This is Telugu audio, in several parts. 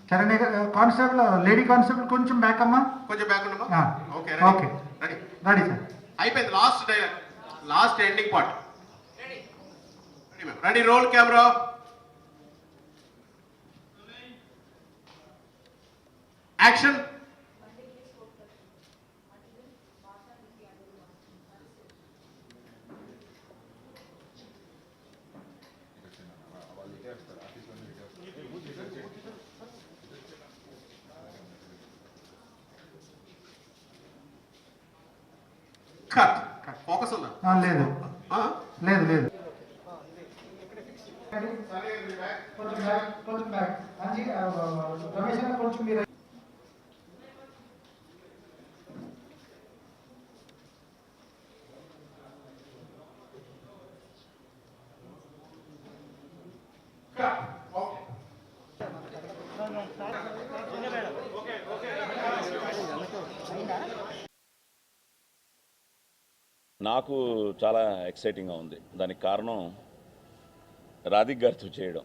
చరణి కానిస్టేబుల్ లేడీ కానిస్టేబుల్ కొంచెం బ్యాక్ అమ్మా, కొంచెం బ్యాక్ ఉండమ్మా. Okay okay ready ready sir. అయిపోయింది. Last dialogue, last ending part. Ready ma'am, ready, roll camera. Action. Cut. Focus ఉందా? లేదు లేదు లేదు. కొంచెం బ్యాక్ అంజీ, రమేష్ గారు కొంచెం మీరు. నాకు చాలా ఎక్సైటింగ్గా ఉంది. దానికి కారణం రాధిక్ గారితో చేయడం.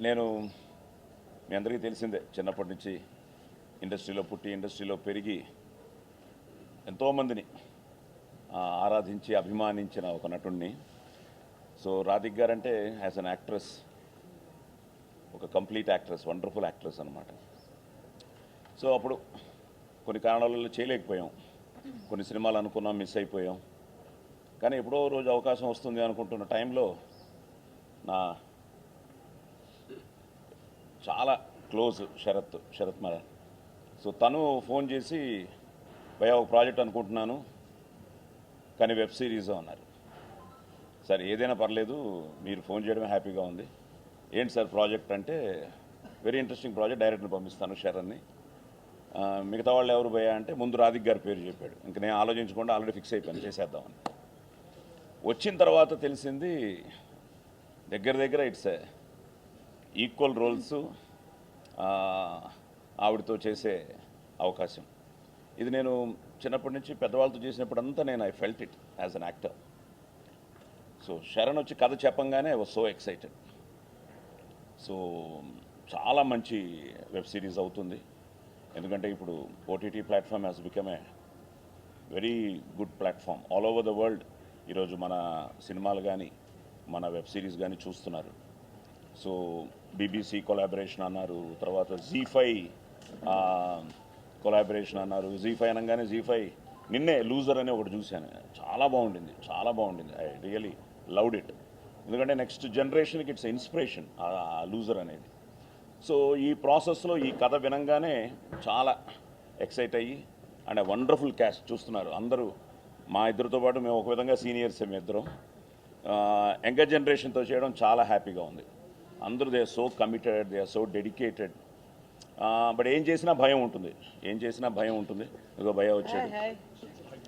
నేను మీ అందరికీ తెలిసిందే, చిన్నప్పటి నుంచి ఇండస్ట్రీలో పుట్టి ఇండస్ట్రీలో పెరిగి ఎంతోమందిని ఆరాధించి అభిమానించిన ఒక నటుడిని. సో రాధిక్ గారు అంటే యాజ్ అన్ యాక్ట్రెస్ ఒక కంప్లీట్ యాక్ట్రెస్, వండర్ఫుల్ యాక్ట్రెస్ అనమాట. సో అప్పుడు కొన్ని కారణాలలో చేయలేకపోయాం, కొన్ని సినిమాలు అనుకున్నాం, మిస్ అయిపోయాం. కానీ ఎప్పుడో రోజు అవకాశం వస్తుంది అనుకుంటున్న టైంలో నా చాలా క్లోజ్ శరత్ మరి. సో తను ఫోన్ చేసి, భయ్యా ఒక ప్రాజెక్ట్ అనుకుంటున్నాను కానీ వెబ్ సిరీస్ అన్నారు. సరే ఏదైనా పర్లేదు, మీరు ఫోన్ చేయడమే హ్యాపీగా ఉంది. ఏంటి సార్ ప్రాజెక్ట్ అంటే, వెరీ ఇంట్రెస్టింగ్ ప్రాజెక్ట్, డైరెక్ట్ని పంపిస్తాను శరణ్ని. మిగతా వాళ్ళు ఎవరు భయ్యా అంటే ముందు రాధిక్ గారి పేరు చెప్పాడు. ఇంక నేను ఆలోచించకుండా ఆల్రెడీ ఫిక్స్ అయిపోయాను చేసేద్దామని. వచ్చిన తర్వాత తెలిసింది దగ్గర ఇట్స్ ఈక్వల్ రోల్స్ ఆవిడతో చేసే అవకాశం. ఇది నేను చిన్నప్పటి నుంచి పెద్దవాళ్ళతో చేసినప్పుడంతా నేను I felt it as an actor. So Saran వచ్చి కథ చెప్పంగానే I was so excited. So చాలా మంచి వెబ్ సిరీస్ అవుతుంది. ఎందుకంటే ఇప్పుడు OTT platform has become a very good platform all over the world. ఈరోజు మన సినిమాలు కానీ మన వెబ్ సిరీస్ కానీ చూస్తున్నారు. సో బీబీసీ కొలాబరేషన్ అన్నారు, తర్వాత జీ5 కొలాబరేషన్ అన్నారు. జీ5 అనగానే జీ5 నిన్నే లూజర్ అని ఒకటి చూశాను, చాలా బాగుండింది. I really loved it. ఎందుకంటే నెక్స్ట్ జనరేషన్కి ఇట్స్ ఇన్స్పిరేషన్ లూజర్ అనేది. సో ఈ ప్రాసెస్లో ఈ కథ వినంగానే చాలా ఎక్సైట్ అయ్యి, అండ్ వండర్ఫుల్ క్యాస్ట్ చూస్తున్నారు అందరూ. మా ఇద్దరితో పాటు మేము ఒక విధంగా సీనియర్స్ మేము ఇద్దరం. యంగర్ జనరేషన్తో చేయడం చాలా హ్యాపీగా ఉంది. అందరూ they are so committed, they are so dedicated. But ఏం చేసినా భయం ఉంటుంది. ఇదిగో భయం వచ్చాడు.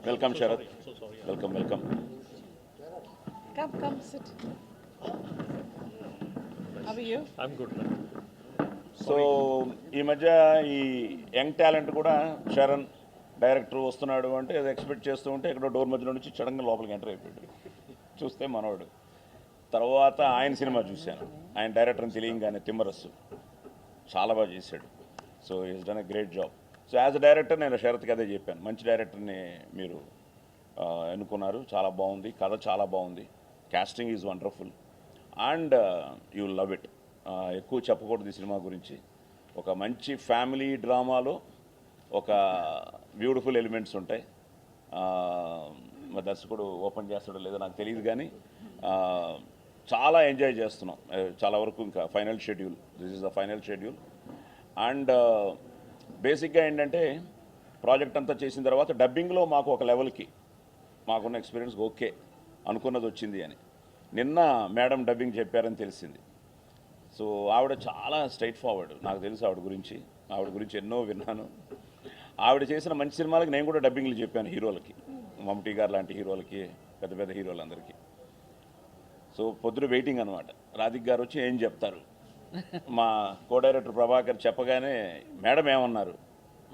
Welcome Sarath, welcome. Come, sit. How are you? I'm good. So ఈ మధ్య ఈ యంగ్ టాలెంట్ కూడా శరణ్ డైరెక్టర్ వస్తున్నాడు అంటే అది ఎక్స్పెక్ట్ చేస్తూ ఉంటే ఎక్కడో డోర్ మధ్యలో నుంచి సడన్గా లోపలికి ఎంటర్ అయిపోయాడు. చూస్తే మనవాడు. తర్వాత ఆయన సినిమా చూశాను, ఆయన డైరెక్టర్ని తెలియంగానే, తిమ్మరస్సు చాలా బాగా చేశాడు. So is done a great job. So as a director నేను శరత్కి అదే చెప్పాను, మంచి డైరెక్టర్ని మీరు ఎన్నుకున్నారు, చాలా బాగుంది, కథ చాలా బాగుంది, casting is wonderful and you love it. ఎక్కువ చెప్పకూడదు ఈ సినిమా గురించి. ఒక మంచి ఫ్యామిలీ డ్రామాలో ఒక బ్యూటిఫుల్ ఎలిమెంట్స్ ఉంటాయి. మా దర్శకుడు ఓపెన్ చేస్తాడో లేదో నాకు తెలియదు, కానీ చాలా ఎంజాయ్ చేస్తున్నాం చాలా వరకు. ఇంకా final schedule, this is the final schedule. And బేసిక్గా ఏంటంటే ప్రాజెక్ట్ అంతా చేసిన తర్వాత డబ్బింగ్లో మాకు ఒక లెవెల్కి మాకున్న ఎక్స్పీరియన్స్ ఓకే అనుకున్నది వచ్చింది అని. నిన్న మేడం డబ్బింగ్ చెప్పారని తెలిసింది. సో ఆవిడ చాలా స్ట్రైట్ ఫార్వర్డ్, నాకు తెలుసు ఆవిడ గురించి ఎన్నో విన్నాను. ఆవిడ చేసిన మంచి సినిమాలకి నేను కూడా డబ్బింగ్లు చెప్పాను హీరోలకి, మమ్టీ గారు లాంటి హీరోలకి, పెద్ద పెద్ద హీరోలందరికీ. సో పొద్దున వెయిటింగ్ అనమాట, రాధిక్ గారు వచ్చి ఏం చెప్తారు. మా కో డైరెక్టర్ ప్రభాకర్ చెప్పగానే మేడం ఏమన్నారు,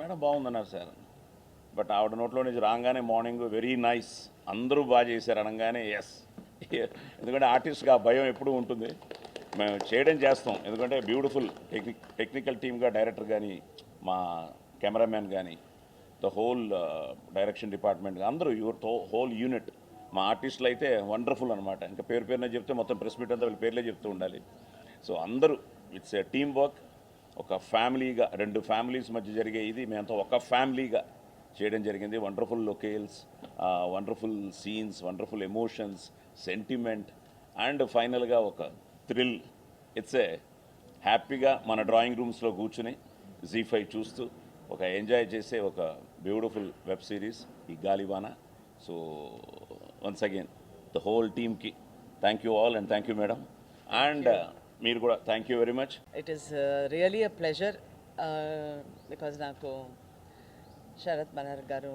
మేడం బాగుందన్నారు సార్. బట్ ఆవిడ నోట్లో నుంచి రాగానే మార్నింగ్ వెరీ నైస్, అందరూ బాగా చేశారు అనగానే ఎస్ ఎందుకంటే ఆర్టిస్ట్గా భయం ఎప్పుడూ ఉంటుంది. మేము చేయడం చేస్తాం, ఎందుకంటే బ్యూటిఫుల్ టెక్నికల్ టీమ్గా డైరెక్టర్ కానీ, మా కెమెరామ్యాన్ కానీ, ద హోల్ డైరెక్షన్ డిపార్ట్మెంట్ అందరూ హోల్ యూనిట్, మా ఆర్టిస్టులు అయితే వండర్ఫుల్ అనమాట. ఇంకా పేరునే చెప్తే మొత్తం ప్రెస్ మీట్ అంతా వీళ్ళ పేర్లే చెప్తూ ఉండాలి. సో అందరూ ఇట్స్ ఏ టీమ్ వర్క్. ఒక ఫ్యామిలీగా, రెండు ఫ్యామిలీస్ మధ్య జరిగే ఇది మేమంతా ఒక ఫ్యామిలీగా చేయడం జరిగింది. Wonderful locales, wonderful scenes, wonderful emotions, sentiment and ఫైనల్గా ఒక థ్రిల్. ఇట్స్ ఏ హ్యాపీగా మన డ్రాయింగ్ రూమ్స్లో కూర్చుని Z5 చూస్తూ ఒక ఎంజాయ్ చేసే ఒక బ్యూటిఫుల్ వెబ్ సిరీస్ ఈ గాలి వాన. So once again the whole టీమ్కి thank you all and thank you madam. And మీరు కూడా thank you very much. It is really a pleasure because నాకు శరత్ మనర్ గారు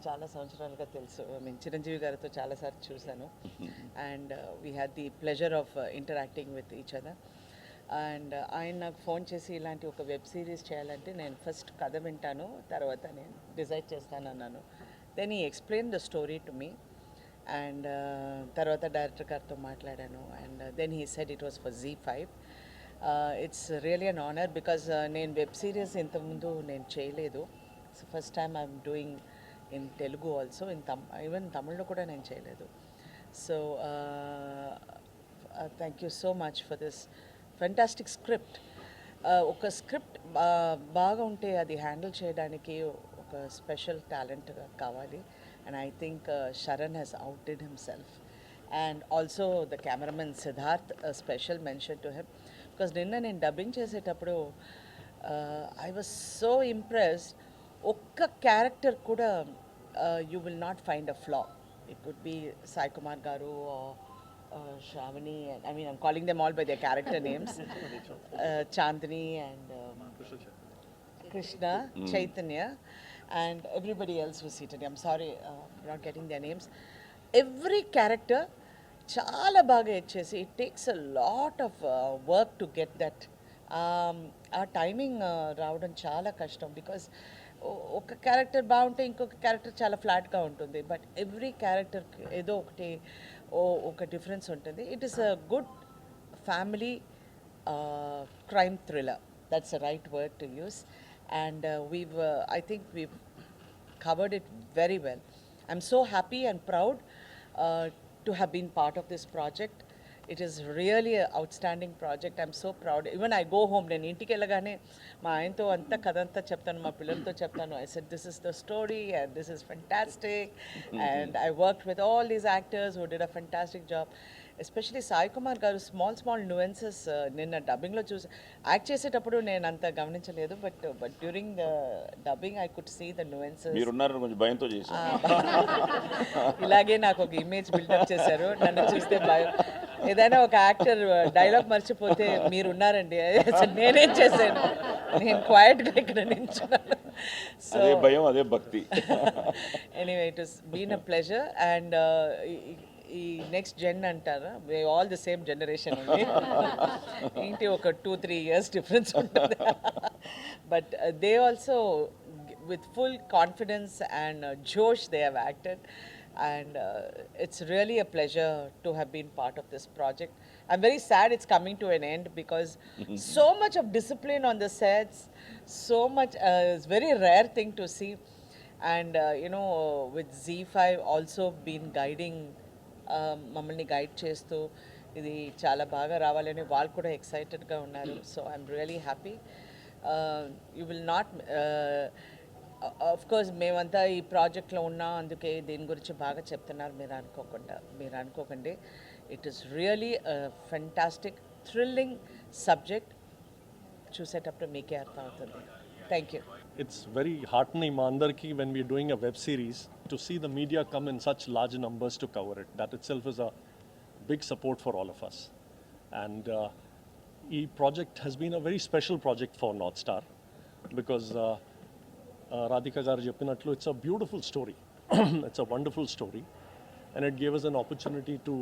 చాలా సంవత్సరాలుగా తెలుసు. చిరంజీవి గారితో చాలాసార్లు చూశాను and we had the pleasure of interacting with each other. And ఆయన నాకు ఫోన్ చేసి ఇలాంటి ఒక వెబ్ సిరీస్ చేయాలంటే నేను ఫస్ట్ కథ వింటాను, తర్వాత నేను డిసైడ్ చేస్తాను అన్నాను. Then he explain the story to me and తర్వాత డైరెక్టర్ గారితో మాట్లాడాను and then he said it was for Z5. It's really an honour because నేను వెబ్ సిరీస్ ఇంతకుముందు నేను చేయలేదు. So first time I'm doing in Telugu also, even తమిళ్లో కూడా నేను చేయలేదు. So thank you so much for this fantastic script. ఒక స్క్రిప్ట్ బాగా ఉంటే అది హ్యాండిల్ చేయడానికి ఒక స్పెషల్ టాలెంట్ కావాలి. And I think Sharan has outdid himself. And also the cameraman Siddharth, a special mention to him. Because ninna nenu dubbing chesetappudu I was so impressed. Okka character kuda you will not find a flaw. It could be Sai Kumar garu or Shravani. I mean, I'm calling them all by their character names. Chandini and Krishna, Chaitanya. And everybody else was seated. I'm sorry, not getting their names. Every character chala baga ichesi. It takes a lot of work to get that. Our timing రావడం చాలా కష్టం బికాస్ ఒక క్యారెక్టర్ బాగుంటే ఇంకొక క్యారెక్టర్ చాలా ఫ్లాట్గా ఉంటుంది. బట్ ఎవ్రీ క్యారెక్టర్ ఏదో ఒక డిఫరెన్స్ ఉంటుంది. It is a good family crime thriller. That's the right word to use. And I think we've covered it very well. I'm so happy and proud to have been part of this project. It is really an outstanding project. I'm so proud. Even I go home, నేను ఇంటికి వెళ్ళగానే మా ఆయనతో అంతా కథ అంతా చెప్తాను, మా పిల్లలతో చెప్తాను. I said, this is the story and this is fantastic. And I worked with all these actors who did a fantastic job. Especially Sai Kumar గారు స్మాల్ నువెన్సెస్ నిన్న డబ్బింగ్లో చూసి యాక్ట్ చేసేటప్పుడు నేను అంత గమనించలేదు. But during the dubbing I could see the nuances. మీరున్నారు కొంచెం భయంతో చేసి ఇలాగే నాకు ఒక ఇమేజ్ బిల్డప్ చేశారు. నన్ను చూస్తే భయం. ఏదైనా ఒక యాక్టర్ డైలాగ్ మర్చిపోతే మీరున్నారండి, నేనేం చేశాను, నేను క్వైట్గా ఇక్కడ నించున్నాను. సో భయం అదే భక్తి. Anyway it is been a pleasure. And ఈ నెక్స్ట్ జెన్ అంటారా, we all the same generation ఉంది. ఏంటి ఒక 2-3 years డిఫరెన్స్ ఉంటుంది. But they also with full confidence and జోష్ they have acted. And it's really a pleasure to have been part of this project. I'm very sad it's coming to an end because so much of discipline on the sets, so much, it's very rare thing to see. And with Z5 also been guiding, మమ్మల్ని గైడ్ చేస్తూ ఇది చాలా బాగా రావాలని వాళ్ళు కూడా ఎక్సైటెడ్గా ఉన్నారు. So I'm really happy. You will not of course మేమంతా ఈ ప్రాజెక్ట్లో ఉన్నా, అందుకే దీని గురించి బాగా చెప్తున్నారు మీరు అనుకోకండి. It is really fantastic thrilling subject. చూసేటప్పుడు మీకే అర్థం అవుతుంది. Thank you. It's very heartening మా అందరికీ when we're doing a web series to see the media come in such large numbers to cover it. That itself is a big support for all of us. And ఈ project has been a very special project for North Star because Radhika garu cheppinatlu it's a beautiful story. It's a wonderful story and it gave us an opportunity to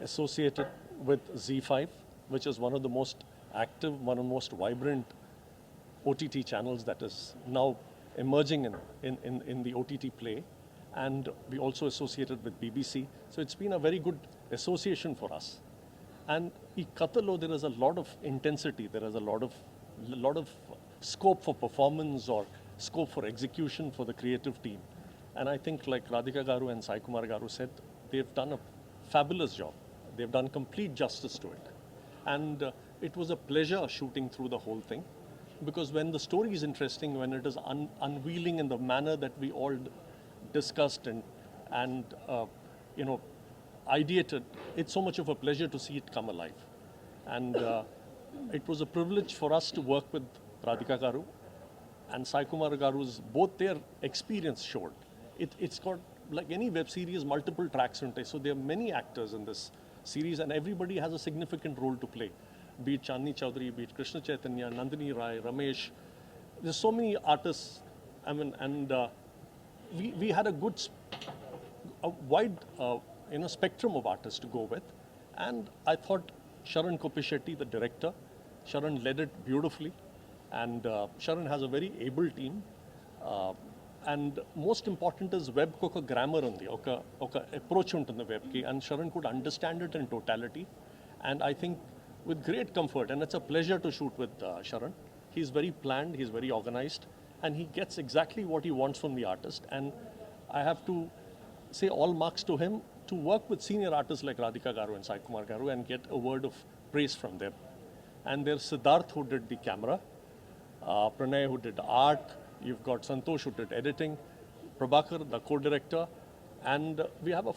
associate it with Z5, which is one of the most active, one of the most vibrant OTT channels that is now emerging in the OTT play, and we also associated with BBC. So it's been a very good association for us. And in Katalo, there is a lot of intensity, there is a lot of scope for performance or scope for execution for the creative team. And I think, like Radhika Garu and Sai Kumar Garu said, they've done a fabulous job. They've done complete justice to it. And it was a pleasure shooting through the whole thing, because when the story is interesting, when it is unveiling in the manner that we all discussed and ideated, it's so much of a pleasure to see it come alive. And it was a privilege for us to work with Radhika Garu and Sai Kumar Garu's, both their experience showed. It's got, like any web series, multiple tracks in it. So there are many actors in this series and everybody has a significant role to play. Be it Chandini Chowdary, be it Krishna Chaitanya, Nandini Rai, Ramesh. There's so many artists. I mean, and we had a wide spectrum of artists to go with. And I thought Sharan Kopishetty, the director, Sharan led it beautifully. And Sharan has a very able team. And most important is web ko oka grammar undi, oka approach untundi web ki, and Sharan could understand it in totality. And I think with great comfort, and it's a pleasure to shoot with Sharan. He's very planned, he's very organized, and he gets exactly what he wants from the artist. And I have to say all marks to him to work with senior artists like Radhika Garu and Sai Kumar Garu and get a word of praise from them. And there's Siddharth who did the camera, Pranay who did art, you've got Santosh who did editing, Prabhakar, the co-director, and we have a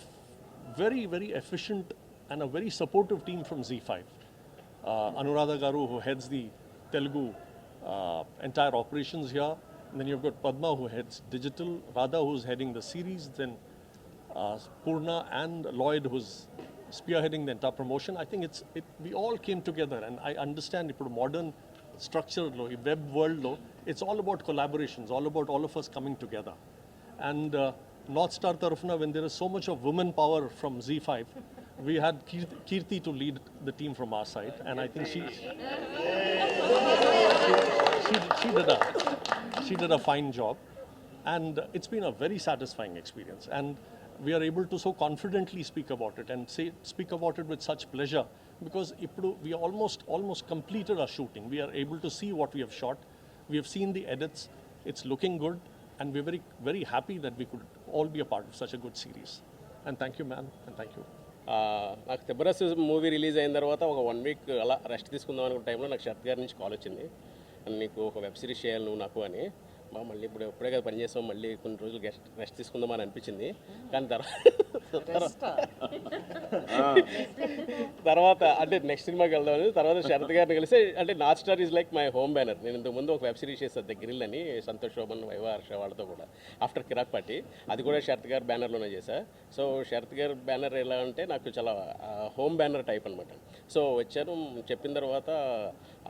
very, very efficient and a very supportive team from Z5. Anuradha Garu, who heads the Telugu entire operations here. And then you've got Padma, who heads digital, Radha, who's heading the series, then Purna and Lloyd, who's spearheading the entire promotion. I think we all came together, and I understand if modern structure, web world, it's all about collaborations, all about all of us coming together. And North Star Tarafna, when there is so much of women power from Z5, we had Kirti to lead the team from our side, and I think she did a fine job, and it's been a very satisfying experience. And we are able to so confidently speak about it and speak about it with such pleasure, because we almost completed our shooting. We are able to see what we have shot. We have seen the edits. It's looking good, and we're very, very happy that we could all be a part of such a good series. And thank you, man, and thank you. నాకు తెబ్బరస్ మూవీ రిలీజ్ అయిన తర్వాత ఒక 1 వీక్ అలా రెస్ట్ తీసుకుందాం అనుకున్న టైంలో నాకు శరత్ గారి నుంచి కాల్ వచ్చింది, నీకు ఒక వెబ్ సిరీస్ చేయాలి నువ్వు నాకు అని. మళ్ళీ ఇప్పుడే కదా పని చేస్తాం, మళ్ళీ కొన్ని రోజులు రెస్ట్ తీసుకుందామని అనిపించింది. కానీ తర్వాత అంటే నెక్స్ట్ సినిమాకి వెళ్దామని తర్వాత శరత్ గారిని కలిసి, అంటే north star is like my home banner. నేను ఇంతకుముందు ఒక వెబ్ సిరీస్ చేస్తాను, ద గ్రిల్ అని, సంతోష్ శోభన్, వైవా, హర్ష వాళ్ళతో కూడా, ఆఫ్టర్ కిరాక్ పార్టీ. అది కూడా శరత్ గారి బ్యానర్లోనే చేశా. సో శరత్ గారి బ్యానర్ ఎలా అంటే నాకు చాలా హోమ్ బ్యానర్ టైప్ అనమాట. సో వచ్చాను, చెప్పిన తర్వాత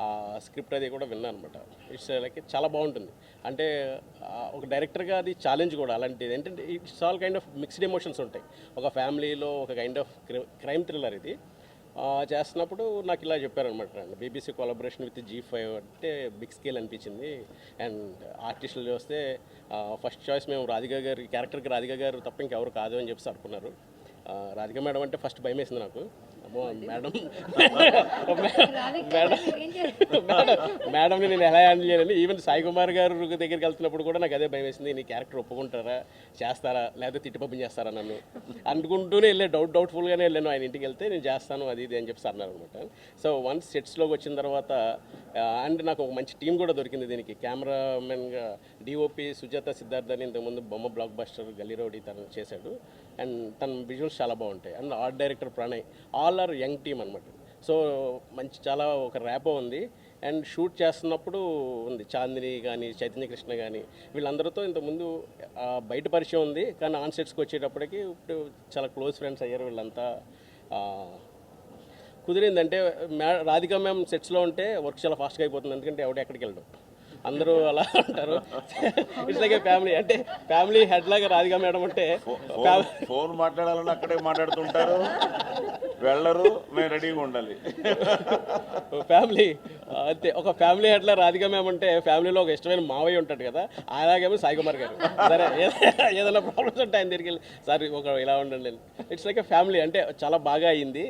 ఆ స్క్రిప్ట్ అది కూడా విన్నాను అనమాట. ఇట్స్ లైక్ చాలా బాగుంటుంది. అంటే ఒక డైరెక్టర్గా అది ఛాలెంజ్ కూడా అలాంటిది. ఏంటంటే it's all kind of mixed emotions ఉంటాయి. ఒక ఫ్యామిలీలో ఒక కైండ్ ఆఫ్ క్రైమ్ థ్రిల్లర్ ఇది చేస్తున్నప్పుడు నాకు ఇలా చెప్పారనమాట. బీబీసీ కొలాబరేషన్ విత్ G5 అంటే బిగ్ స్కేల్ అనిపించింది. అండ్ ఆర్టిస్టులు చూస్తే ఫస్ట్ చాయిస్ మేము రాధిక గారి క్యారెక్టర్కి రాధిక గారు తప్ప ఇంకెవరు కాదు అని చెప్పి అనుకున్నారు. రాధిక మేడం అంటే ఫస్ట్ భయం వేసింది నాకు. మేడం మేడంని నేను ఎలా హ్యాండిల్ చేయాలని. ఈవెన్ సాయి కుమార్ గారు దగ్గరికి వెళ్తున్నప్పుడు కూడా నాకు అదే భయం వేసింది, నీ క్యారెక్టర్ ఒప్పుకుంటారా, చేస్తారా, లేకపోతే తిట్టిపప్పని చేస్తారా నన్ను అనుకుంటూనే వెళ్ళే డౌట్ఫుల్గానే వెళ్ళాను. ఆయన ఇంటికి వెళ్తే నేను చేస్తాను అది ఇది అని చెప్పి అన్నారు అనమాట. సో వన్స్ సెట్స్లోకి వచ్చిన తర్వాత అండ్ నాకు ఒక మంచి టీం కూడా దొరికింది దీనికి. కెమెరామెన్గా డిఓపి సుజాత సిద్ధార్థ్ అని ఇంతకుముందు బొమ్మ బ్లాక్ బస్టర్ గల్లీరౌడీ తను చేశాడు. అండ్ తన విజువల్స్ చాలా బాగుంటాయి. And art director Pranay, all are young team అనమాట. సో మంచి చాలా ఒక ర్యాపో ఉంది. అండ్ షూట్ చేస్తున్నప్పుడు ఉంది చాందిని కానీ, చైతన్య కృష్ణ కానీ, వీళ్ళందరితో ఇంతకుముందు బయట పరిచయం ఉంది. కానీ ఆన్ సెట్స్కి వచ్చేటప్పటికి ఇప్పుడు చాలా క్లోజ్ ఫ్రెండ్స్ అయ్యారు. వీళ్ళంతా కుదిరిందంటే రాధిక మ్యామ్ సెట్స్లో ఉంటే వర్క్ చాలా ఫాస్ట్గా అయిపోతుంది, ఎందుకంటే ఎవడు ఎక్కడికి వెళ్ళడం. అందరూ అలా ఉంటారు. It's like A family. అంటే ఫ్యామిలీ హెడ్ లాగా రాధిక మేడం అంటే ఫోన్ మాట్లాడాలని అక్కడే మాట్లాడుతుంటారు, వెళ్ళరు, మేము రెడీగా ఉండాలి. ఫ్యామిలీ అంతే. ఒక ఫ్యామిలీ హెడ్లా రాధిక మ్యామ్ అంటే ఫ్యామిలీలో ఒక ఇష్టమైన మావయ్య ఉంటాడు కదా, అలాగేమో సాయి కుమార్ గారు. సరే ఏదైనా ప్రాబ్లమ్స్ ఉంటే ఆయన దగ్గరికి వెళ్ళి సార్ ఒక ఇలా ఉండండి. It's like a family. అంటే చాలా బాగా అయింది.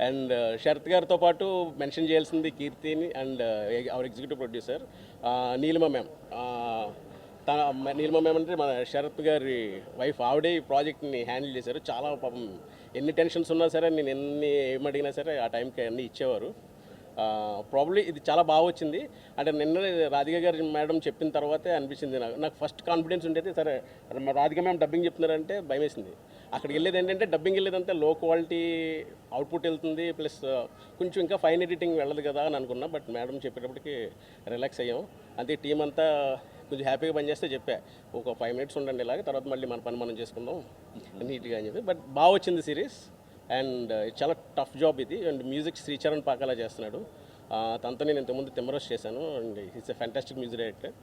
అండ్ శరత్ గారితో పాటు మెన్షన్ చేయాల్సింది కీర్తిని and hour executive producer Neelima ma'am. Neelima ma'am అంటే మన శరత్ గారి వైఫ్, ఆవిడే ఈ ప్రాజెక్ట్ని హ్యాండిల్ చేశారు. చాలా పాపం ఎన్ని టెన్షన్స్ ఉన్నా సరే, నేను ఎన్ని ఏమడిగినా సరే ఆ టైంకి అన్నీ ఇచ్చేవారు. ప్రాబ్లీ ఇది చాలా బాగా వచ్చింది. అంటే నిన్న రాధిక గారి మేడం చెప్పిన తర్వాతే అనిపించింది నాకు ఫస్ట్ కాన్ఫిడెన్స్ ఉండేది. సరే రాధిక మ్యామ్ డబ్బింగ్ చెప్తున్నారంటే భయం వేసింది. అక్కడికి వెళ్ళేది ఏంటంటే డబ్బింగ్ వెళ్ళేదంటే లో క్వాలిటీ అవుట్పుట్ వెళ్తుంది, ప్లస్ కొంచెం ఇంకా ఫైన్ ఎడిటింగ్ వెళ్ళదు కదా అని అనుకున్నా. బట్ మేడం చెప్పేటప్పటికి రిలాక్స్ అయ్యాం. అంతే టీం అంతా కొంచెం హ్యాపీగా పనిచేస్తే చెప్పా ఒక 5 minutes ఉండండి ఇలాగ, తర్వాత మళ్ళీ మన పని మనం చేసుకుందాం నీట్గా అని చెప్పి. బట్ బాగా వచ్చింది సిరీస్. అండ్ చాలా టఫ్ జాబ్ ఇది. అండ్ మ్యూజిక్ శ్రీచరణ్ పాకాలా చేస్తున్నాడు. తనతో నేను ఇంతకుముందు తిమ్మరస్ చేశాను. And hits a fantastic music director.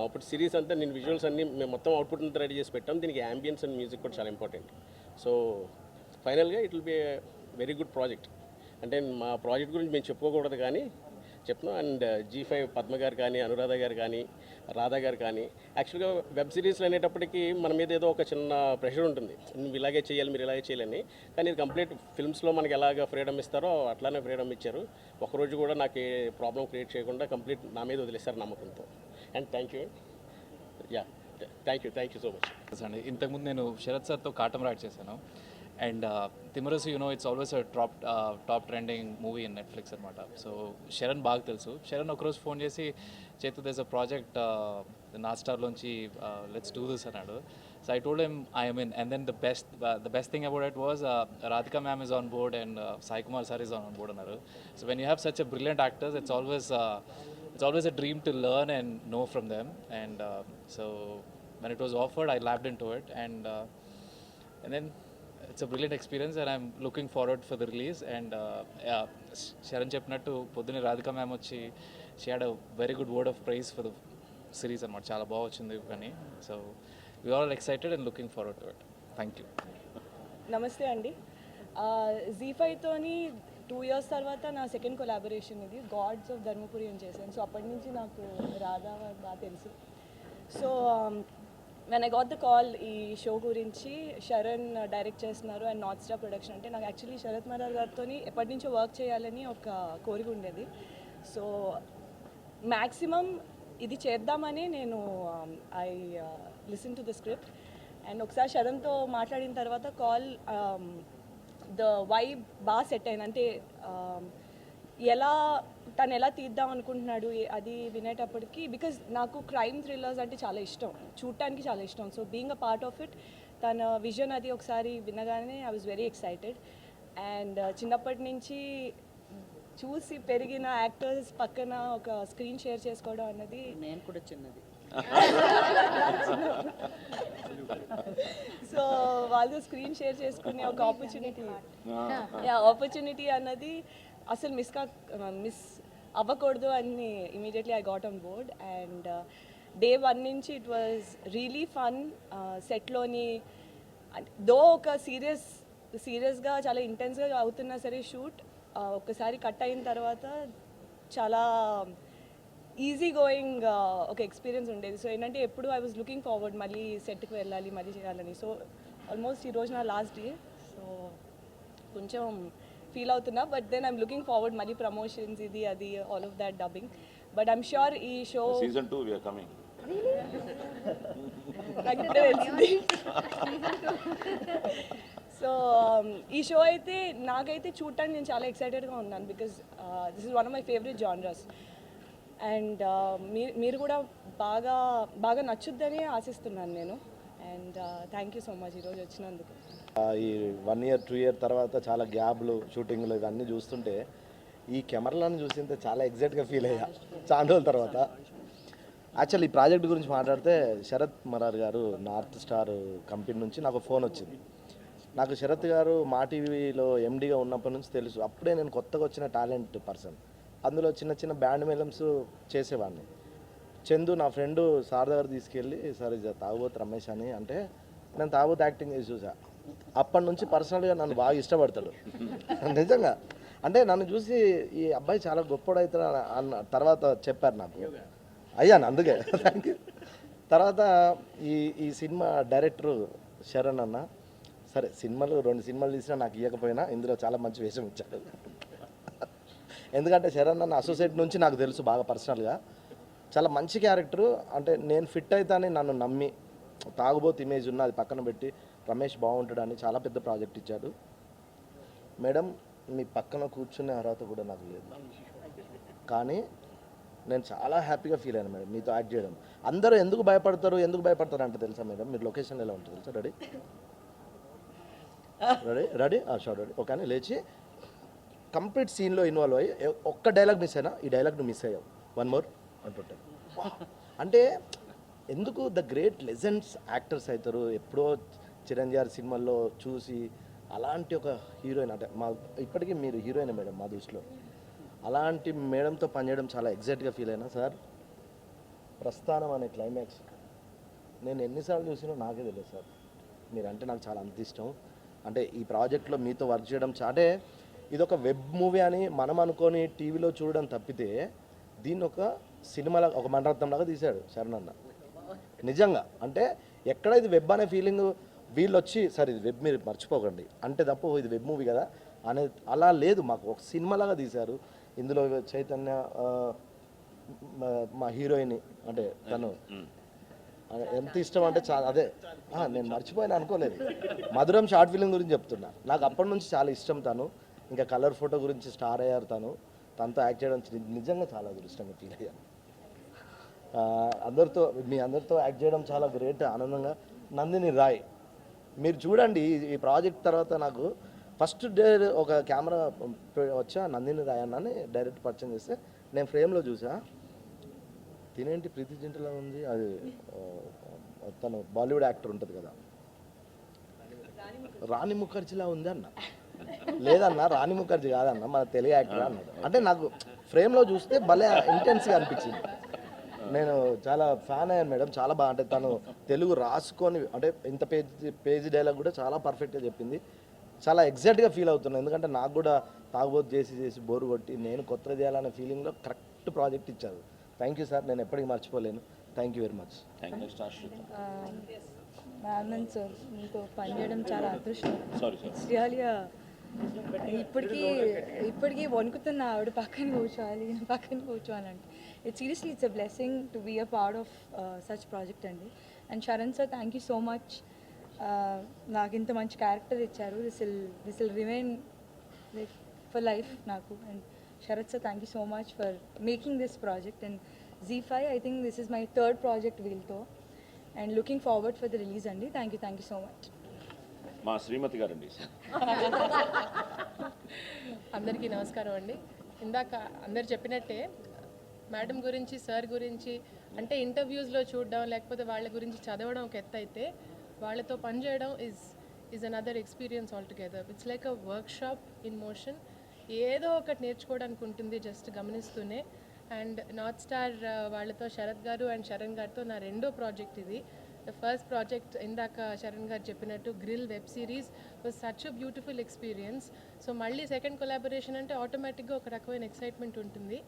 ఇప్పుడు సిరీస్ అంతా నేను విజువల్స్ అన్నీ మేము మొత్తం అవుట్పుట్ అంతా రెడీ చేసి పెట్టాం. దీనికి యాంబియన్స్ అండ్ మ్యూజిక్ కూడా చాలా ఇంపార్టెంట్. సో ఫైనల్గా it will be A very good project. అంటే మా ప్రాజెక్ట్ గురించి మేము చెప్పుకోకూడదు కానీ చెప్తున్నాం. అండ్ G5 పద్మ గారు కానీ, అనురాధ గారు కానీ, రాధా గారు కానీ, యాక్చువల్గా వెబ్ సిరీస్లు అనేటప్పటికీ మన మీద ఏదో ఒక చిన్న ప్రెషర్ ఉంటుంది, నువ్వు ఇలాగే చేయాలి, మీరు ఇలాగే చేయాలని. కానీ ఇది కంప్లీట్ ఫిల్మ్స్లో మనకి ఎలాగ ఫ్రీడమ్ ఇస్తారో అట్లానే ఫ్రీడమ్ ఇచ్చారు. ఒకరోజు కూడా నాకు ఏ ప్రాబ్లం క్రియేట్ చేయకుండా కంప్లీట్ నా మీద వదిలేస్తారు నమ్మకంతో. And thank you. Yeah thank you so much అండి. ఇంతకుముందు నేను శరత్ సార్తో కాటం రైడ్ చేశాను. And Timmarusu it's always top trending movie in Netflix అనమాట. సో శరణ్ బాగా తెలుసు. శరణ్ ఒకరోజు ఫోన్ చేసి చేతు దేస్ అ ప్రాజెక్ట్ నా స్టార్లోంచి లెట్స్ డూ దిస్ అన్నాడు. So I told him I mean. And then the best thing about it was Radhika ma'am is on board and Sai Kumar sir is on board అన్నారు. So when you have such a brilliant actors, it's always a dream to learn and know from them. And so when it was offered, I lapped into it, and then it's a brilliant experience, and I'm looking forward for the release. And Sharan చెప్పినట్టు పొద్దునే రాధిక మ్యామ్ వచ్చి she had a very good word of praise for the series అన్నమాట. చాలా బాగా వచ్చింది కానీ. So we are all excited and looking forward to it. Thank you. నమస్తే అండి. Z5తోని 2 years తర్వాత నా సెకండ్ కొలాబరేషన్ ఇది. గాడ్స్ ఆఫ్ ధర్మపురి అని చేశాను. సో అప్పటి నుంచి నాకు రాధా బాగా తెలుసు. So when I got the call ఈ షో గురించి, శరణ్ డైరెక్ట్ చేస్తున్నారు అండ్ నార్త్ స్టార్ ప్రొడక్షన్ అంటే, నాకు యాక్చువల్లీ శరత్ మరార్ గారితో ఎప్పటి నుంచో వర్క్ చేయాలని ఒక కోరిక ఉండేది. సో మ్యాక్సిమం ఇది చేద్దామని నేను I listen to the script. And ఒకసారి శరణ్తో మాట్లాడిన తర్వాత కాల్ ద వైబ్ బాగా సెట్ అయింది. అంటే తను ఎలా తీద్దాం అనుకుంటున్నాడు అది వినేటప్పటికి, బికాజ్ నాకు క్రైమ్ థ్రిల్లర్స్ అంటే చాలా ఇష్టం, చూడటానికి చాలా ఇష్టం. So being a part of it, తన విజన్ అది ఒకసారి వినగానే I was very excited. And చిన్నప్పటి నుంచి చూసి పెరిగిన యాక్టర్స్ పక్కన ఒక స్క్రీన్ షేర్ చేసుకోవడం అన్నది, నేను కూడా చిన్నది, సో వాళ్ళు స్క్రీన్ షేర్ చేసుకునే ఒక ఆపర్చునిటీ అన్నది అసలు మిస్ అవ్వకూడదు అని immediately I got on board. And day 1 నుంచి ఇట్ వాజ్ రియలీ ఫన్. సెట్లోని దో ఒక సీరియస్గా చాలా ఇంటెన్స్గా అవుతున్నా సరే షూట్ ఒక్కసారి కట్ అయిన తర్వాత చాలా ఈజీ గోయింగ్ ఒక ఎక్స్పీరియన్స్ ఉండేది. సో ఏంటంటే ఎప్పుడు ఐ వాజ్ లుకింగ్ ఫార్వర్డ్ మళ్ళీ సెట్కి వెళ్ళాలి, మళ్ళీ చేయాలని. సో ఆల్మోస్ట్ ఈరోజు నా లాస్ట్ డే, సో కొంచెం ఫీల్ అవుతున్నా. But then I'm looking forward మళ్ళీ ప్రమోషన్స్ ఇది అది all of that dubbing. But I'm sure ఈ show Season 2 we are coming. నాకు ఇప్పుడే తెలిసింది. సో ఈ షో అయితే నాకైతే చూడటానికి నేను చాలా ఎక్సైటెడ్గా ఉన్నాను, because this is one of my favourite genres. And మీరు కూడా బాగా నచ్చుద్దని ఆశిస్తున్నాను నేను. And thank you so much ఈరోజు వచ్చినందుకు. ఈ 1 year 2 year తర్వాత చాలా గ్యాప్లు షూటింగ్లు ఇవన్నీ చూస్తుంటే ఈ కెమెరాలను చూస్తుంటే చాలా ఎగ్జైట్గా ఫీల్ అయ్యా చాలా రోజుల తర్వాత. యాక్చువల్లీ ఈ ప్రాజెక్ట్ గురించి మాట్లాడితే శరత్ మరార్ గారు నార్త్ స్టార్ కంపెనీ నుంచి నాకు ఫోన్ వచ్చింది. నాకు శరత్ గారు మా టీవీలో ఎండీగా ఉన్నప్పటి నుంచి తెలుసు. అప్పుడే నేను కొత్తగా వచ్చిన టాలెంట్ పర్సన్, అందులో చిన్న చిన్న బ్యాండ్ మేళమ్స్ చేసేవాడిని. చందు నా ఫ్రెండ్ సార్ దగ్గర తీసుకెళ్ళి సార్ ఇది తాగుబోతు రమేష్ అని అంటే నేను తాగుబోతు యాక్టింగ్ చేసి చూసా. అప్పటి నుంచి పర్సనల్గా నన్ను బాగా ఇష్టపడతాడు నిజంగా. అంటే నన్ను చూసి ఈ అబ్బాయి చాలా గొప్పడు అవుతాడు అన్న తర్వాత చెప్పారు నాకు, అయ్యాను అందుకే థ్యాంక్ యూ. తర్వాత ఈ సినిమా డైరెక్టరు శరణ్ అన్న, సరే సినిమాలు 2 సినిమాలు తీసినా నాకు ఇవ్వకపోయినా ఇందులో చాలా మంచి వేషం ఇచ్చాడు. ఎందుకంటే శరణ్ అన్న అసోసియేట్ నుంచి నాకు తెలుసు బాగా పర్సనల్గా, చాలా మంచి క్యారెక్టరు. అంటే నేను ఫిట్ అవుతానని నన్ను నమ్మి తాగుబోతు ఇమేజ్ ఉన్న అది పక్కన పెట్టి రమేష్ బాగుంటాడని చాలా పెద్ద ప్రాజెక్ట్ ఇచ్చాడు. మేడం మీ పక్కన కూర్చునే అర్హత కూడా నాకు లేదు, కానీ నేను చాలా హ్యాపీగా ఫీల్ అయ్యాను మేడం మీతో యాక్ట్ చేయడం. అందరూ ఎందుకు భయపడతారు అంటే తెలుసా మేడం, మీరు లొకేషన్ ఎలా ఉంటుంది తెలుసా? Ready ready ready short ready okay అని లేచి కంప్లీట్ సీన్లో ఇన్వాల్వ్ అయ్యి ఒక్క డైలాగ్ మిస్ అయినా ఈ డైలాగ్ నువ్వు మిస్ అయ్యావు 1 more అంటుంటాను. అంటే ఎందుకు ద గ్రేట్ లెజెండ్స్ యాక్టర్స్ అవుతారు. ఎప్పుడో చిరంజీవి సినిమాల్లో చూసి అలాంటి ఒక హీరోయిన్, అంటే మా ఇప్పటికీ మీరు హీరోయిన్ మేడం మా దృష్టిలో. అలాంటి మేడంతో పనిచేయడం చాలా ఎగ్జైట్గా ఫీల్ అయినా సార్. ప్రస్థానం అనే క్లైమాక్స్ నేను ఎన్నిసార్లు చూసినా నాకే తెలియదు సార్. మీరంటే నాకు చాలా అంత ఇష్టం. అంటే ఈ ప్రాజెక్ట్లో మీతో వర్క్ చేయడం అంటే ఇది ఒక వెబ్ మూవీ అని మనం అనుకొని టీవీలో చూడడం తప్పితే దీన్ని ఒక సినిమాలా ఒక మణరత్నంలాగా తీశాడు శరణ్ అన్న నిజంగా. అంటే ఎక్కడ ఇది వెబ్ అనే ఫీలింగ్ వీళ్ళు వచ్చి సార్ ఇది వెబ్ మీరు మర్చిపోకండి అంటే తప్ప ఇది వెబ్ మూవీ కదా అనే అలా లేదు, మాకు ఒక సినిమాలాగా తీశారు. ఇందులో చైతన్య మా హీరోయిన్ అంటే తను ఎంత ఇష్టం అంటే చాలా అదే నేను మర్చిపోయినా అనుకోలేదు. మధురం షార్ట్ ఫిలిం గురించి చెప్తున్నా, నాకు అప్పటి నుంచి చాలా ఇష్టం తను. ఇంకా కలర్ ఫోటో గురించి స్టార్ అయ్యారు తనతో యాక్ట్ చేయడం నిజంగా చాలా అదృష్టంగా ఫీల్ అయ్యాను. మీ అందరితో యాక్ట్ చేయడం చాలా గ్రేట్, ఆనందంగా. నందిని రాయ్ మీరు చూడండి ఈ ప్రాజెక్ట్ తర్వాత నాకు ఫస్ట్ డే ఒక కెమెరా వచ్చా నందిని రాయ్ అన్నని డైరెక్ట్ పరిచయం చేస్తే నేను ఫ్రేమ్లో చూసా, తినేంటి ప్రీతి జింటలా ఉంది, అది తను బాలీవుడ్ యాక్టర్ ఉంటుంది కదా రాణి ముఖర్జీలా ఉంది అన్న. లేదన్న రాణి ముఖర్జీ కాదన్న మన తెలుగు యాక్టర్ అన్నాడు. అంటే నాకు ఫ్రేమ్లో చూస్తే భలే ఇంటెన్స్గా అనిపించింది. నేను చాలా ఫ్యాన్ అయ్యాను మేడం, చాలా బాగా. అంటే తను తెలుగు రాసుకొని అంటే ఇంత పేజీ డైలాగ్ కూడా చాలా పర్ఫెక్ట్గా చెప్పింది. చాలా ఎగ్జైట్గా ఫీల్ అవుతున్నాను, ఎందుకంటే నాకు కూడా తాగుబోతు చేసి బోరు కొట్టి నేను కొత్తగా చేయాలనే ఫీలింగ్లో కరెక్ట్ ప్రాజెక్ట్ ఇచ్చారు. థ్యాంక్ యూ సార్, నేను ఎప్పటికీ మర్చిపోలేను. Thank you very much. Ma'am sir మీతో పనిచేయడం చాలా అదృష్టం. ఇట్స్ రియల్లీ ఇప్పటికీ వణుకుతున్న ఆవిడ పక్కన కూర్చోవాలంటే it's seriously it's a blessing to be a part of such project అండి. And Sharan sir thank you so much, నాకు ఇంత మంచి క్యారెక్టర్ ఇచ్చారు. This will remain like for life నాకు. And Sarath sir thank you so much for making this project. And Z5 I think this is my 3rd project వీళ్ళతో and looking forward for the release అండి. Thank you so much. మా శ్రీమతి గారండి. అందరికీ నమస్కారం అండి. ఇందాక అందరు చెప్పినట్టే మేడం గురించి సార్ గురించి అంటే ఇంటర్వ్యూస్లో చూడడం లేకపోతే వాళ్ళ గురించి చదవడం ఒక ఎత్తు అయితే వాళ్ళతో పనిచేయడం is another experience all together. It's like a work shop in motion. ఏదో ఒకటి నేర్చుకోవడానికి ఉంటుంది జస్ట్ గమనిస్తూనే. అండ్ నార్త్ స్టార్ వాళ్ళతో శరత్ గారు అండ్ శరణ్ గారితో నా 2వ ప్రాజెక్ట్ ఇది. ద ఫస్ట్ ప్రాజెక్ట్ ఇందాక శరణ్ గారు చెప్పినట్టు grill web series was such a beautiful experience. So మళ్ళీ సెకండ్ కొలాబరేషన్ అంటే ఆటోమేటిక్గా ఒక రకమైన ఎక్సైట్మెంట్ ఉంటుంది.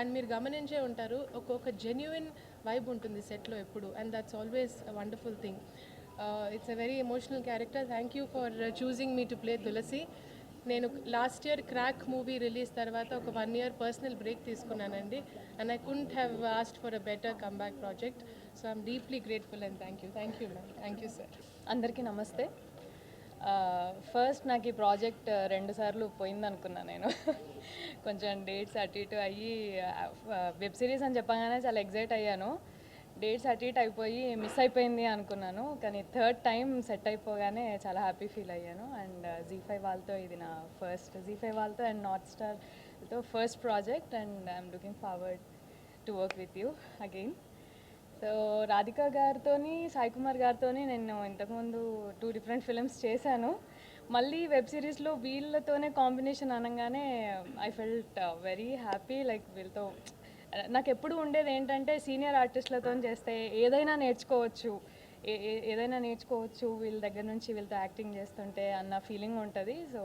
అండ్ మీరు గమనించే ఉంటారు ఒక జెన్యున్ వైబ్ ఉంటుంది సెట్లో ఎప్పుడు. And that's always a wonderful thing. It's a very emotional character. Thank you for choosing me to play Tulasi. నేను last year crack movie release తర్వాత ఒక 1 year పర్సనల్ బ్రేక్ తీసుకున్నానండి. And I couldn't have asked for a better comeback project. So I'm deeply grateful and thank you ma'am. Thank you sir. అందరికీ నమస్తే. ఫస్ట్ నాకు ఈ ప్రాజెక్ట్ 2 సార్లు పోయిందనుకున్నా నేను. కొంచెం డేట్స్ అటు ఇటు అయ్యి వెబ్ సిరీస్ అని చెప్పగానే చాలా ఎగ్జైట్ అయ్యాను. డేట్స్ అటు ఇటు అయిపోయి మిస్ అయిపోయింది అనుకున్నాను, కానీ 3rd టైం సెట్ అయిపోగానే చాలా హ్యాపీ ఫీల్ అయ్యాను. అండ్ Z5 వాళ్ళతో ఇది నా ఫస్ట్, Z5 వాళ్ళతో అండ్ నార్త్ స్టార్తో first project. And I'm looking forward to work with you again. So Radhika గారితో, సాయి కుమార్ గారితో నేను ఇంతకుముందు 2 different ఫిలిమ్స్ చేశాను. మళ్ళీ వెబ్ సిరీస్లో వీళ్ళతోనే కాంబినేషన్ అనగానే I felt very happy. Like వీళ్ళతో నాకు ఎప్పుడు ఉండేది ఏంటంటే సీనియర్ ఆర్టిస్టులతో చేస్తే ఏదైనా నేర్చుకోవచ్చు, ఏదైనా నేర్చుకోవచ్చు వీళ్ళ దగ్గర నుంచి, వీళ్ళతో యాక్టింగ్ చేస్తుంటే అన్న ఫీలింగ్ ఉంటుంది. సో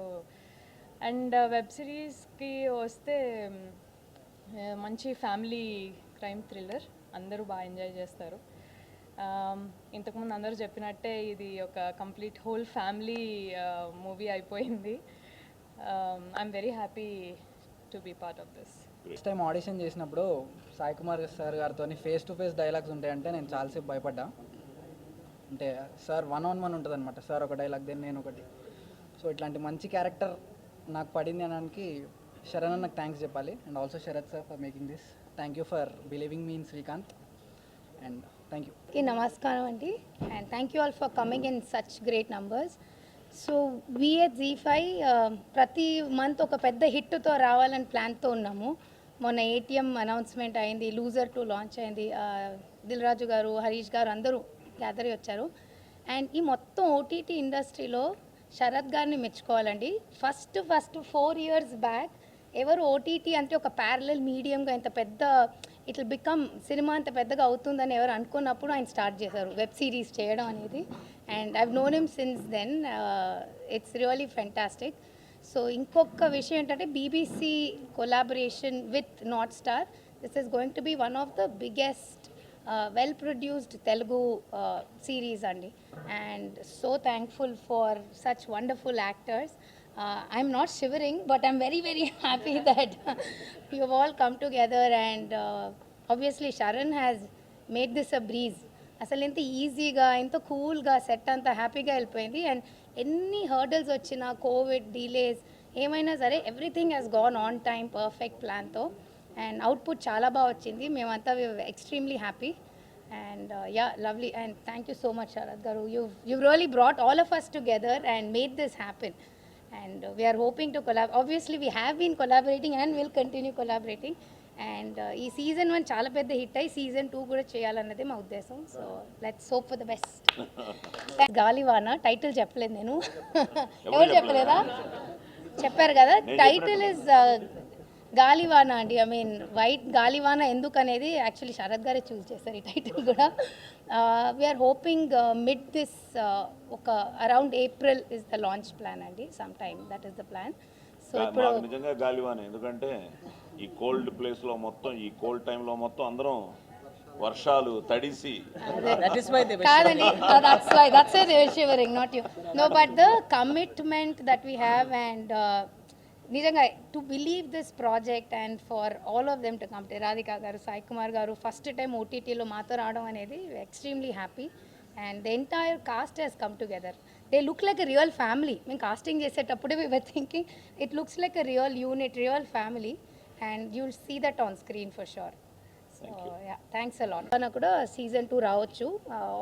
అండ్ వెబ్ సిరీస్కి వస్తే మంచి ఫ్యామిలీ క్రైమ్ థ్రిల్లర్, అందరూ బాగా ఎంజాయ్ చేస్తారు. ఇంతకుముందు అందరూ చెప్పినట్టే ఇది ఒక కంప్లీట్ హోల్ ఫ్యామిలీ మూవీ అయిపోయింది. I'm very happy to be part of this. First time audition చేసినప్పుడు సాయి కుమార్ సార్ గారితో ఫేస్ టు ఫేస్ డైలాగ్స్ ఉంటాయంటే నేను చాలాసేపు భయపడ్డా. అంటే సార్ 1-on-1 ఉంటుంది అనమాట, సార్ ఒక డైలాగ్ దెన్ నేను ఒకటి. సో ఇట్లాంటి మంచి క్యారెక్టర్ నాకు పడింది అనడానికి శరణ్ అన్నకు థ్యాంక్స్ చెప్పాలి. And also Sarath sir for making this. Thank you for believing me in Srikanth and thank you. నమస్కారం అండి, and thank you all for coming in such great numbers. So we at ZEE5 ప్రతి మంత్ ఒక పెద్ద హిట్తో రావాలని ప్లాన్తో ఉన్నాము. మొన్న ATM అనౌన్స్మెంట్ అయింది, లూజర్ 2 లాంచ్ అయింది, దిల్ రాజు గారు, హరీష్ గారు అందరూ గ్యాదర్ వచ్చారు. అండ్ ఈ మొత్తం OTT ఇండస్ట్రీలో శరత్ గారిని మెచ్చుకోవాలండి. ఫస్ట్ 4 years బ్యాక్ ఎవరు OTT అంటే ఒక ప్యారలల్ మీడియంగా ఇంత పెద్ద ఇట్ విల్ బికమ్ సినిమా అంత పెద్దగా అవుతుందని ఎవరు అనుకున్నప్పుడు ఆయన స్టార్ట్ చేశారు వెబ్ సిరీస్ చేయడం అనేది. And I've known him since then. It's really fantastic. So ఇంకొక విషయం ఏంటంటే BBC collaboration with north star. This is going to be one of the biggest well produced Telugu series అండి. And so thankful for such wonderful actors. I'm not shivering, but I'm very, very happy that you have all come together. And obviously Sharan has made this a breeze. అసలు ఎంత ఈజీగా, ఎంత కూల్గా సెట్ అంతా హ్యాపీగా వెళ్ళిపోయింది. అండ్ ఎన్ని హర్డల్స్ వచ్చినా, కోవిడ్ డిలేస్ ఏమైనా సరే, everything has gone on time, perfect ప్లాన్తో. అండ్ అవుట్పుట్ చాలా బాగా వచ్చింది. మేమంతా extremely happy. And yeah, lovely. And thank you so much, Sharath Garu. You've really brought all of us together and made this happen. And we are hoping to collaborate. Obviously, we have been collaborating and will continue collaborating. And ఈ season 1 చాలా పెద్ద హిట్ అయ్యి season 2 కూడా చేయాలన్నదే మా ఉద్దేశం. So let's hope for the best. గాలి వాన టైటిల్ చెప్పలేదు నేను. ఎవరు చెప్పలేదా? చెప్పారు కదా. టైటిల్ ఇస్ గాలి వాన అండి. ఐ మీన్ వైట్ గాలి వాన ఎందుకు అనేది యాక్చువల్లీ శరత్ గారే చూస్ చేశారు ఈ టైటిల్ కూడా. వీఆర్ హోపింగ్ మిడ్ దిస్ ఒక around April is the launch plan అండి. Some time that is the plan. So ఇప్పుడు నిజంగా గాలివాన, ఎందుకంటే ఈ కోల్డ్ ప్లేస్లో మొత్తం, ఈ కోల్డ్ టైంలో మొత్తం అందరం వర్షాలు తడిసి కాదండి, that's why they were shivering, not you. No, but the commitment that we have and నిజంగా to believe this project and for all of them to come. Radhika గారు, సాయి కుమార్ గారు ఫస్ట్ టైం OTTలో మాతో రావడం అనేది ఎక్స్ట్రీమ్లీ happy. And the entire cast has come together. They look like a real family. మేము కాస్టింగ్ చేసేటప్పుడే we were thinking it looks like a real unit, real family. And you will see that on screen for sure. So ya, thanks a lot. మనకు కూడా season 2 రావచ్చు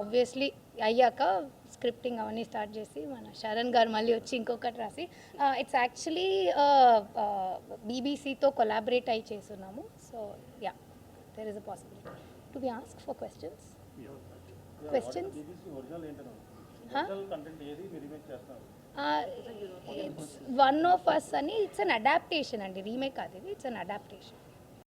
ఆబ్వియస్లీ. అయ్యాక స్క్రిప్టింగ్ అవన్నీ స్టార్ట్ చేసి మన శరణ్ గారు మళ్ళీ వచ్చి ఇంకొకటి రాసి, ఇట్స్ యాక్చువల్లీ BBCతో కొలాబరేట్ అయి చేస్తున్నాము. So yeah, there is a possibility. To be ask for questions. It's one of us అని. ఇట్స్ అన్ అడాప్టేషన్ అండి, రీమేక్ కాదు ఇది. It's an adaptation.